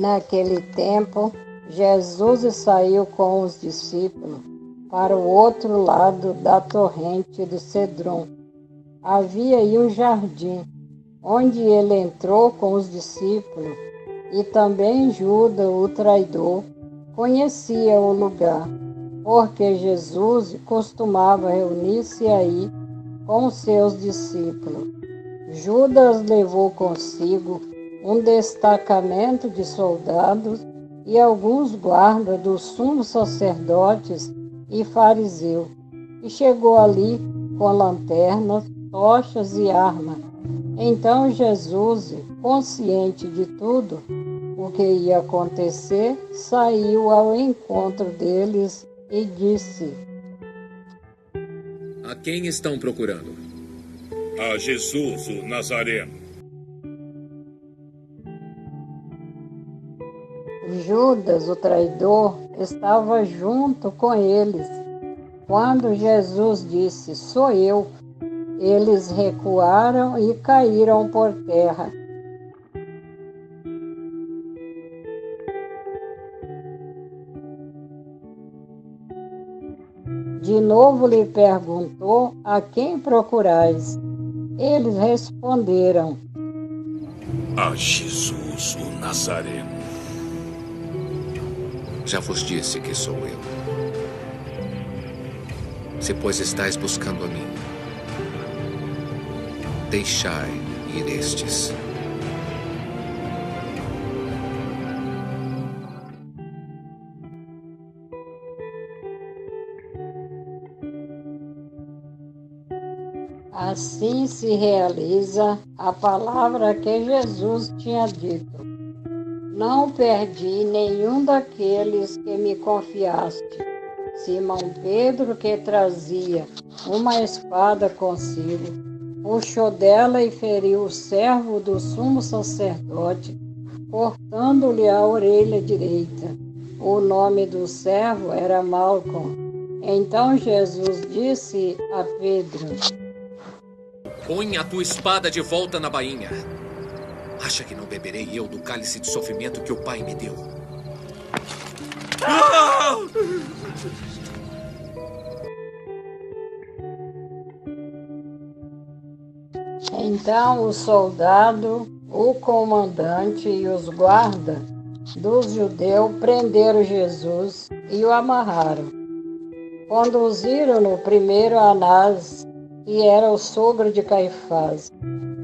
Naquele tempo, Jesus saiu com os discípulos para o outro lado da torrente de Cedron. Havia aí um jardim, onde ele entrou com os discípulos, e também Judas, o traidor, conhecia o lugar, porque Jesus costumava reunir-se aí com seus discípulos. Judas levou consigo um destacamento de soldados e alguns guardas dos sumos sacerdotes e fariseus, e chegou ali com lanternas, tochas e armas. Então Jesus, consciente de tudo o que ia acontecer, saiu ao encontro deles e disse: A quem estão procurando? A Jesus, o Nazareno. Judas, o traidor, estava junto com eles. Quando Jesus disse: Sou eu, eles recuaram e caíram por terra. De novo lhe perguntou: A quem procurais? Eles responderam: A Jesus, o Nazareno. Já vos disse que sou eu. Se, pois, estáis buscando a mim, deixai ir estes. Assim se realiza a palavra que Jesus tinha dito: Não perdi nenhum daqueles que me confiaste. Simão Pedro, que trazia uma espada consigo, puxou dela e feriu o servo do sumo sacerdote, cortando-lhe a orelha direita. O nome do servo era Malcom. Então Jesus disse a Pedro: Põe a tua espada de volta na bainha. Acha que não beberei eu do cálice de sofrimento que o Pai me deu? Então o soldado, o comandante e os guardas dos judeus prenderam Jesus e o amarraram. Conduziram-no primeiro a Anás, que era o sogro de Caifás,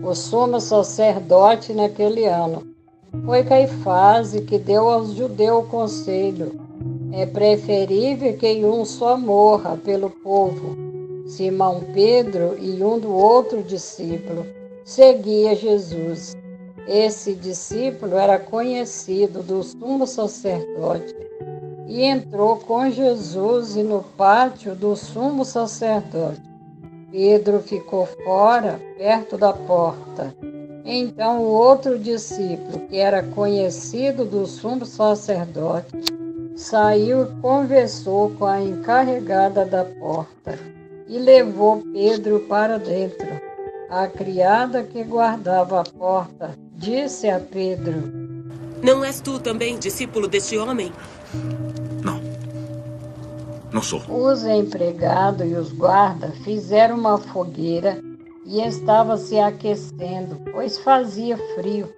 o sumo sacerdote naquele ano. Foi Caifás que deu aos judeus o conselho: é preferível que um só morra pelo povo. Simão Pedro e um do outro discípulo seguia Jesus. Esse discípulo era conhecido do sumo sacerdote e entrou com Jesus no pátio do sumo sacerdote. Pedro ficou fora, perto da porta. Então o outro discípulo, que era conhecido do sumo sacerdote, saiu e conversou com a encarregada da porta e levou Pedro para dentro. A criada que guardava a porta disse a Pedro: Não és tu também discípulo deste homem? Não sou. Os empregados e os guardas fizeram uma fogueira e estava se aquecendo, pois fazia frio.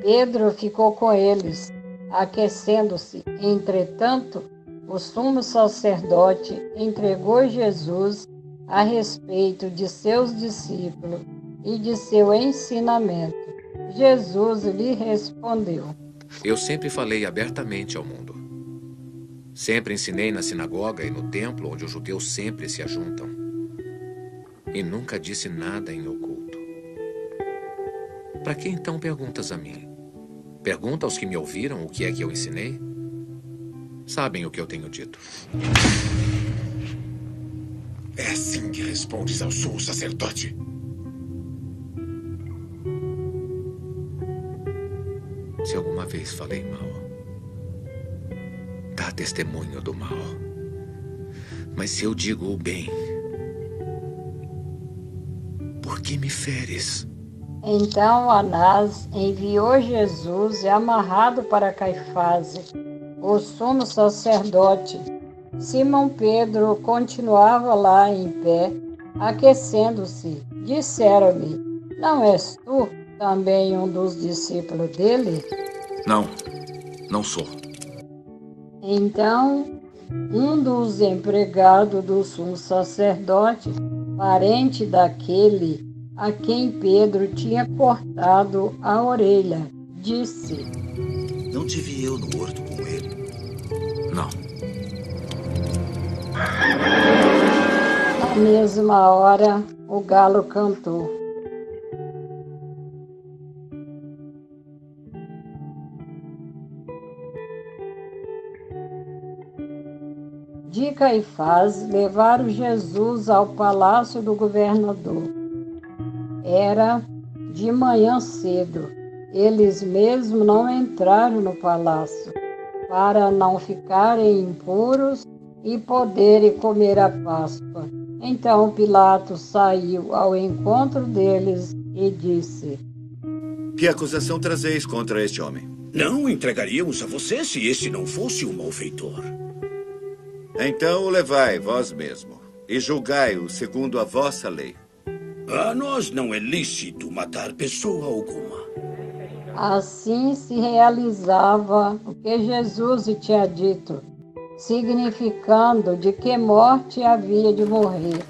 Pedro ficou com eles, aquecendo-se. Entretanto, o sumo sacerdote entregou Jesus a respeito de seus discípulos e de seu ensinamento. Jesus lhe respondeu: Eu sempre falei abertamente ao mundo. Sempre ensinei na sinagoga e no templo, onde os judeus sempre se ajuntam. E nunca disse nada em oculto. Para que então perguntas a mim? Pergunta aos que me ouviram o que é que eu ensinei? Sabem o que eu tenho dito. É assim que respondes ao sumo sacerdote? Se alguma vez falei mal, dá testemunho do mal. Mas se eu digo o bem, por que me feres? Então Anás enviou Jesus amarrado para Caifás, o sumo sacerdote. Simão Pedro continuava lá em pé, aquecendo-se. Disseram-lhe: não és tu também um dos discípulos dele? Não, não sou. Então, um dos empregados do sumo sacerdote, parente daquele a quem Pedro tinha cortado a orelha, disse: Não te vi eu no horto com ele. Não. Na mesma hora, o galo cantou. De Caifás levaram Jesus ao palácio do governador. Era de manhã cedo. Eles mesmos não entraram no palácio, para não ficarem impuros e poderem comer a Páscoa. Então Pilatos saiu ao encontro deles e disse: Que acusação trazeis contra este homem? Não entregaríamos a você se este não fosse um malfeitor. Então o levai vós mesmo e julgai-o segundo a vossa lei. A nós não é lícito matar pessoa alguma. Assim se realizava o que Jesus tinha dito, significando de que morte havia de morrer.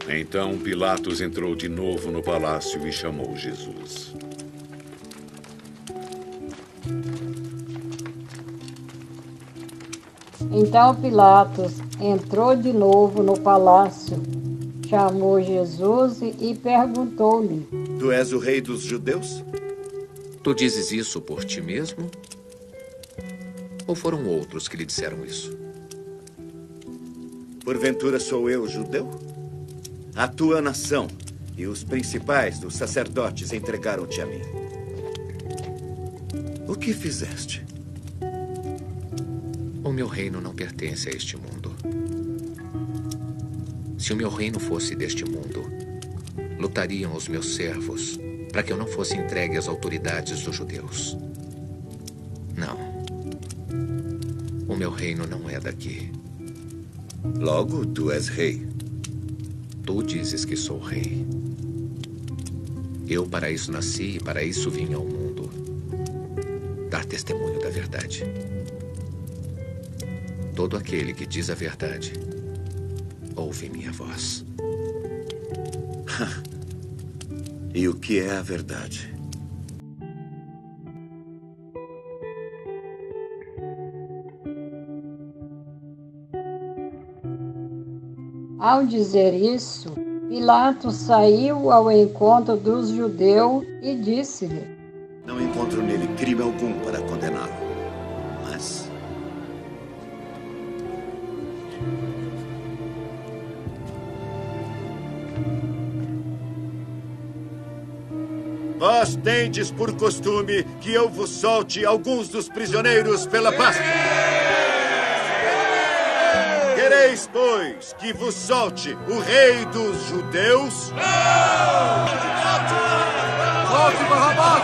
Então Pilatos entrou de novo no palácio e chamou Jesus. Então Pilatos entrou de novo no palácio, chamou Jesus e perguntou-lhe: Tu és o rei dos judeus? Tu dizes isso por ti mesmo? Ou foram outros que lhe disseram isso? Porventura sou eu judeu? A tua nação e os principais dos sacerdotes entregaram-te a mim. O que fizeste? O meu reino não pertence a este mundo. Se o meu reino fosse deste mundo, lutariam os meus servos para que eu não fosse entregue às autoridades dos judeus. Não. O meu reino não é daqui. Logo, tu és rei. Tu dizes que sou rei. Eu para isso nasci e para isso vim ao mundo. Dar testemunho da verdade. Todo aquele que diz a verdade, ouve minha voz. E o que é a verdade? Ao dizer isso, Pilatos saiu ao encontro dos judeus e disse-lhe: Não encontro nele crime algum para condená-lo. Mas vós tendes por costume que eu vos solte alguns dos prisioneiros pela Páscoa. Quereis, pois, que vos solte o rei dos judeus? Solte Barrabás!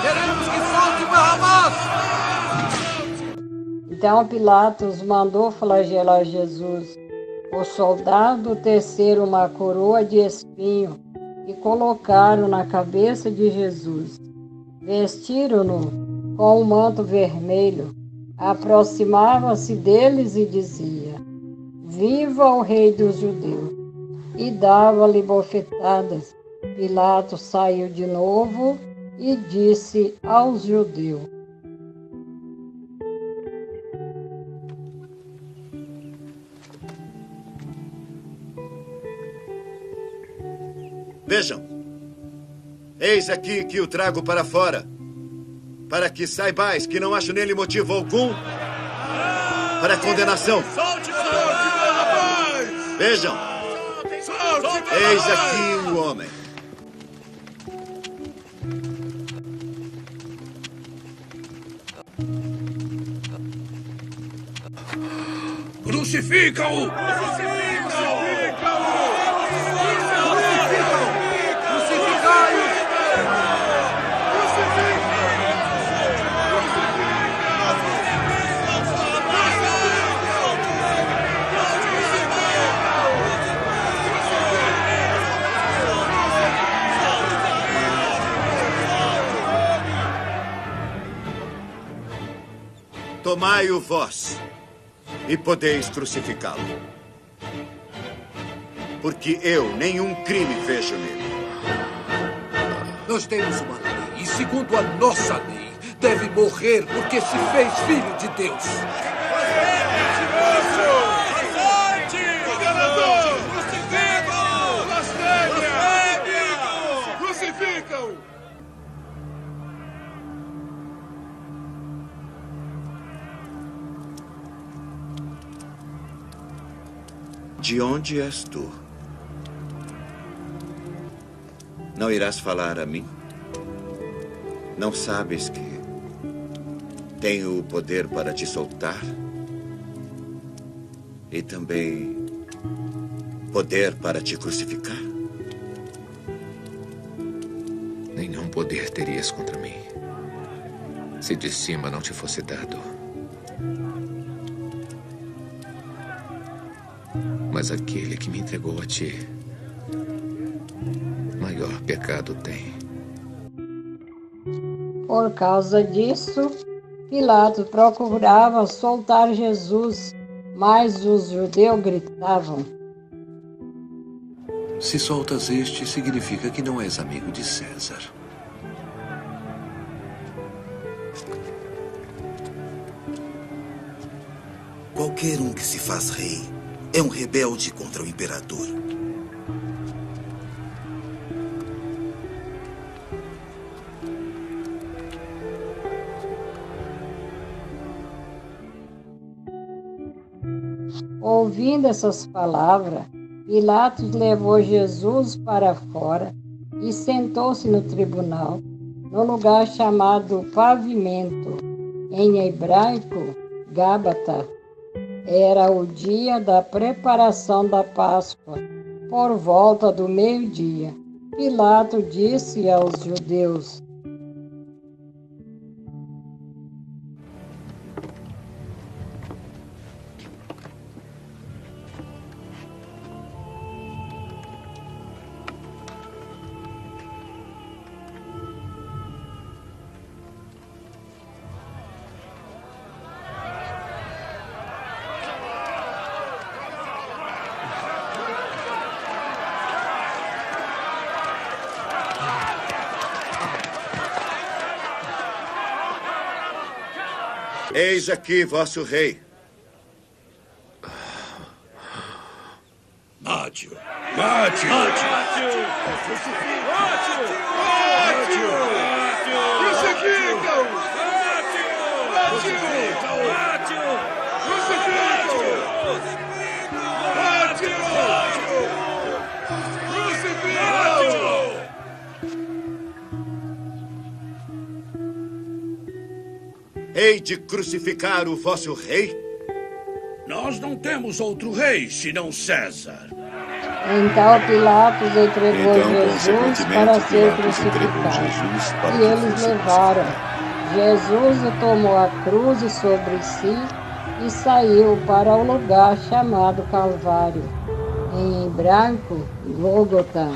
Queremos que solte Barrabás! Então Pilatos mandou flagelar Jesus. Os soldados teceram uma coroa de espinho e colocaram na cabeça de Jesus. Vestiram-no com um manto vermelho. Aproximava-se deles e dizia: Viva o rei dos judeus! E dava-lhe bofetadas. Pilatos saiu de novo e disse aos judeus: Vejam, eis aqui que o trago para fora, para que saibais que não acho nele motivo algum para condenação. Vejam. Eis aqui o homem. Crucifica-o! Tomai-o vós, e podeis crucificá-lo. Porque eu nenhum crime vejo nele. Nós temos uma lei, e segundo a nossa lei, deve morrer porque se fez filho de Deus. Crucifica-o! De onde és tu? Não irás falar a mim? Não sabes que tenho o poder para te soltar? E também poder para te crucificar? Nenhum poder terias contra mim, se de cima não te fosse dado. Mas aquele que me entregou a ti, maior pecado tem. Por causa disso, Pilatos procurava soltar Jesus, mas os judeus gritavam: Se soltas este, significa que não és amigo de César. Qualquer um que se faz rei é um rebelde contra o imperador. Ouvindo essas palavras, Pilatos levou Jesus para fora e sentou-se no tribunal, no lugar chamado Pavimento, em hebraico, Gábata. Era o dia da preparação da Páscoa, por volta do meio-dia. Pilatos disse aos judeus: Eis aqui vosso rei. Mate-o! Mate-o! Mate-o! Crucifica-o! Hei de crucificar o vosso rei? Nós não temos outro rei senão César. Então Pilatos entregou Jesus consequentemente, para ser Pilatos entregou crucificado. Jesus para E que eles fosse levaram. Jesus tomou a cruz sobre si e saiu para o lugar chamado Calvário, em hebraico, Gólgota.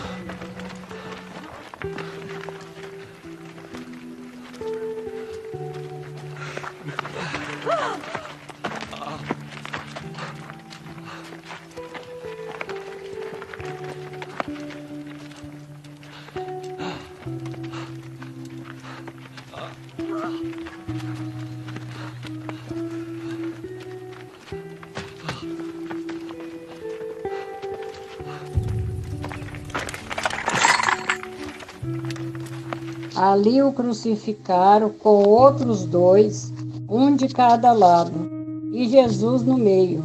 Ali o crucificaram com outros dois, um de cada lado, e Jesus no meio.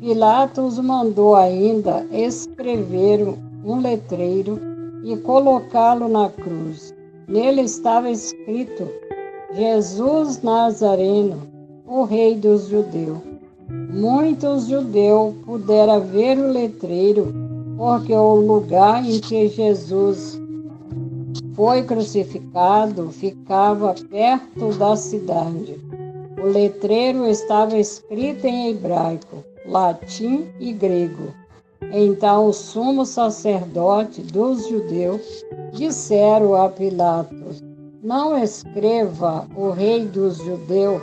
Pilatos mandou ainda escrever um letreiro e colocá-lo na cruz. Nele estava escrito: Jesus Nazareno, o Rei dos Judeus. Muitos judeus puderam ver o letreiro, porque o lugar em que Jesus foi crucificado ficava perto da cidade. O letreiro estava escrito em hebraico, latim e grego. Então o sumo sacerdote dos judeus disseram a Pilatos: não escreva o Rei dos Judeus,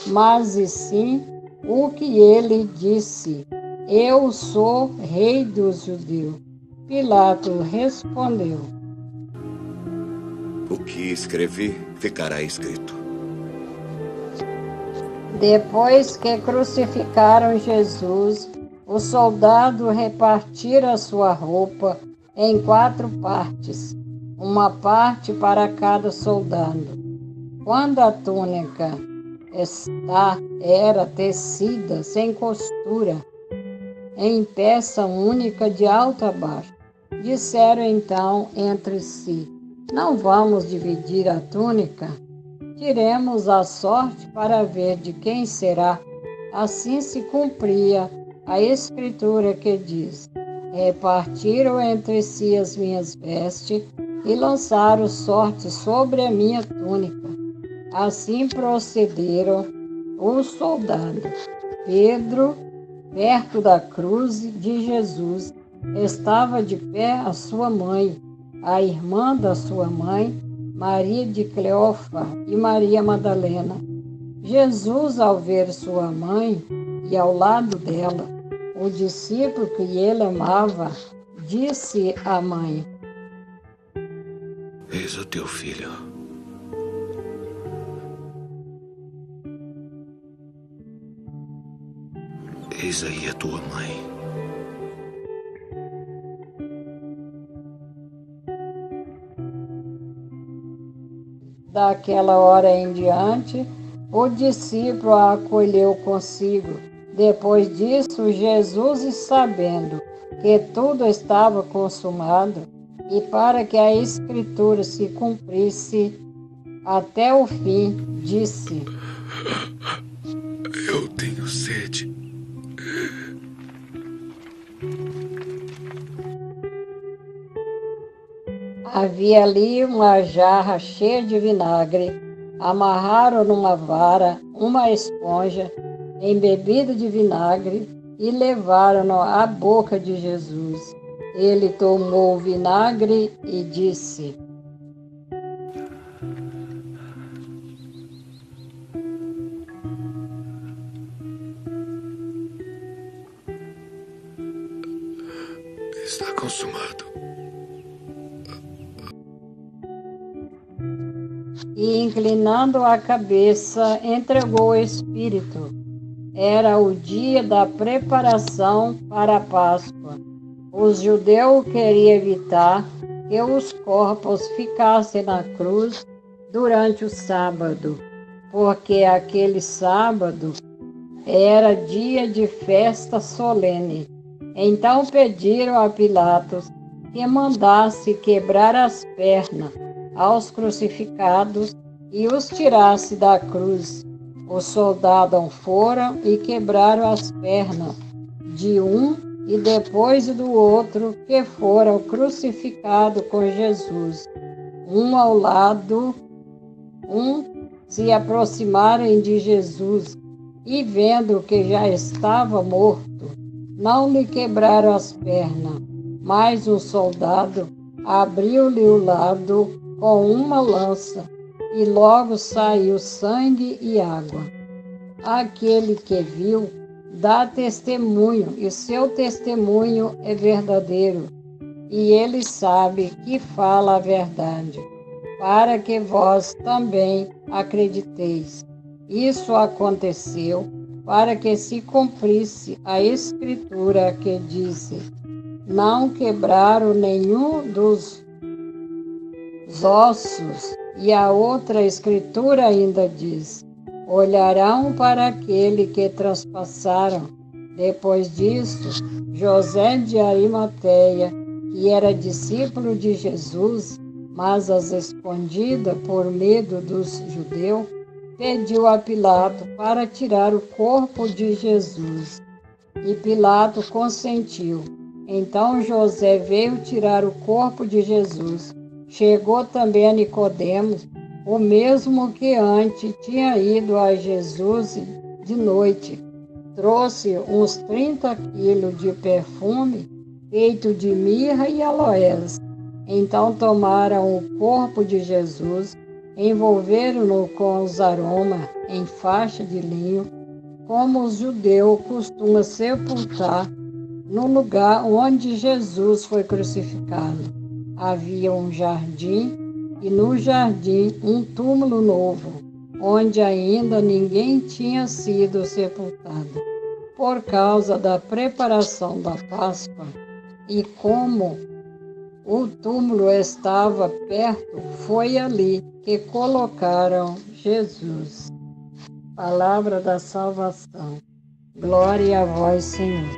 mas e sim o que ele disse: eu sou Rei dos Judeus. Pilatos respondeu: o que escrevi ficará escrito. Depois que crucificaram Jesus, os soldados repartiram a sua roupa em 4 partes, uma parte para cada soldado. Quando a túnica era tecida sem costura, em peça única de alto a baixo, disseram então entre si: não vamos dividir a túnica? Tiremos a sorte para ver de quem será. Assim se cumpria a escritura que diz: repartiram entre si as minhas vestes e lançaram sorte sobre a minha túnica. Assim procederam os soldados. Pedro, perto da cruz de Jesus, estava de pé a sua mãe, a irmã da sua mãe, Maria de Cleofa e Maria Madalena. Jesus, ao ver sua mãe e ao lado dela o discípulo que ele amava, disse à mãe: eis o teu filho. Eis aí a tua mãe. Daquela hora em diante, o discípulo a acolheu consigo. Depois disso, Jesus, sabendo que tudo estava consumado, e para que a Escritura se cumprisse até o fim, disse: eu tenho sede. Havia ali uma jarra cheia de vinagre. Amarraram numa vara uma esponja embebida de vinagre e levaram-no à boca de Jesus. Ele tomou o vinagre e disse: está consumado. E, inclinando a cabeça, entregou o Espírito. Era o dia da preparação para a Páscoa. Os judeus queriam evitar que os corpos ficassem na cruz durante o sábado, porque aquele sábado era dia de festa solene. Então pediram a Pilatos que mandasse quebrar as pernas aos crucificados e os tirasse da cruz. Os soldados foram e quebraram as pernas de um e depois do outro que foram crucificados com Jesus, um ao lado. Se aproximaram de Jesus e, vendo que já estava morto, não lhe quebraram as pernas, mas um soldado abriu-lhe o lado com uma lança, e logo saiu sangue e água. Aquele que viu dá testemunho, e seu testemunho é verdadeiro, e ele sabe que fala a verdade, para que vós também acrediteis. Isso aconteceu para que se cumprisse a Escritura que diz: não quebraram nenhum dos ossos. E a outra Escritura ainda diz: olharão para aquele que traspassaram Depois disso, José de Arimateia, que era discípulo de Jesus, mas às escondidas por medo dos judeus, pediu a Pilato para tirar o corpo de Jesus. E Pilato consentiu. Então José veio tirar o corpo de Jesus. Chegou também a Nicodemos, o mesmo que antes tinha ido a Jesus de noite. Trouxe uns 30 quilos de perfume feito de mirra e aloés. Então tomaram o corpo de Jesus, envolveram-no com os aromas em faixa de linho, como os judeus costumam sepultar no lugar onde Jesus foi crucificado. Havia um jardim, e no jardim um túmulo novo, onde ainda ninguém tinha sido sepultado. Por causa da preparação da Páscoa, e como o túmulo estava perto, foi ali que colocaram Jesus. Palavra da salvação. Glória a vós, Senhor.